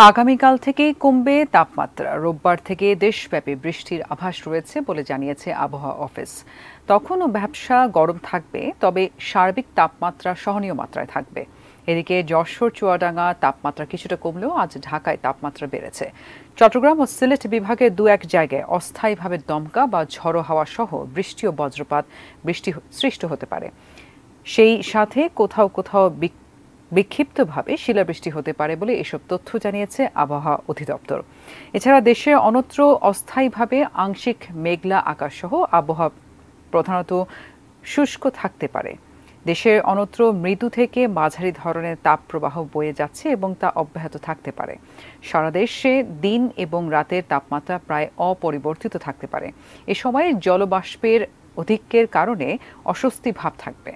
আগামীকাল থেকেই কমবে তাপমাত্রা। রোববার থেকে দেশব্যাপী বৃষ্টির আভাস রয়েছে বলে জানিয়েছে আবহাওয়া অফিস। তখনও ব্যবসা গরম থাকবে, তবে সার্বিক তাপমাত্রা সহনীয় মাত্রায় থাকবে। এদিকে যশোর চুয়াডাঙ্গা তাপমাত্রা কিছুটা কমলেও আজ ঢাকায় তাপমাত্রা বেড়েছে। চট্টগ্রাম ও সিলেট বিভাগের দু এক জায়গায় অস্থায়ীভাবে দমকা বা ঝড়ো হাওয়া সহ বৃষ্টি ও বজ্রপাত সৃষ্টি হতে পারে। সেই সাথে কোথাও কোথাও বিক্ষিপ্তভাবে শিলাবৃষ্টি হতে পারে বলে এসব তথ্য জানিয়েছে আবহাওয়া অধিদপ্তর। এছাড়া দেশে অন্যত্র অস্থায়ীভাবে আংশিক মেঘলা আকাশসহ আবহাওয়া প্রধানত শুষ্ক থাকতে পারে। দেশের অন্যত্র মৃদু থেকে মাঝারি ধরনের তাপপ্রবাহ বয়ে যাচ্ছে এবং তা অব্যাহত থাকতে পারে। সারা দেশে দিন এবং রাতের তাপমাত্রা প্রায় অপরিবর্তিত থাকতে পারে। এ সময় জলবাষ্পের অধিক্যের কারণে অস্বস্তি ভাব থাকবে।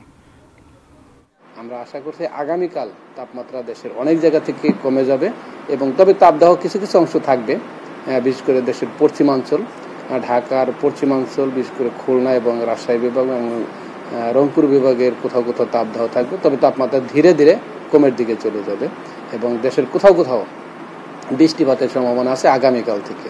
আমরা আশা করছি আগামীকাল তাপমাত্রা দেশের অনেক জায়গা থেকে কমে যাবে এবং তবে তাপদাহ কিছু কিছু অংশ থাকবে, বিশেষ করে দেশের পশ্চিমাঞ্চল, ঢাকার পশ্চিমাঞ্চল, বিশেষ করে খুলনা এবং রাজশাহী বিভাগ এবং রংপুর বিভাগের কোথাও কোথাও তাপদাহ থাকবে। তবে তাপমাত্রা ধীরে ধীরে কমের দিকে চলে যাবে এবং দেশের কোথাও কোথাও বৃষ্টিপাতের সম্ভাবনা আছে আগামীকাল থেকে।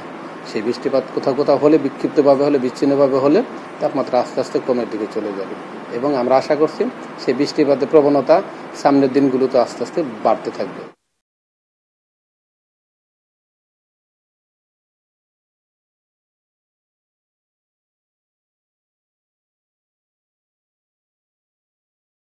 সেই বৃষ্টিপাত কোথাও কোথাও হলে, বিক্ষিপ্তভাবে হলে, বিচ্ছিন্নভাবে হলে তাপমাত্রা আস্তে আস্তে কমের দিকে চলে যাবে এবং আমরা আশা করছি সেই বৃষ্টিপাতের প্রবণতা সামনের দিনগুলোতে আস্তে আস্তে বাড়তে থাকবে।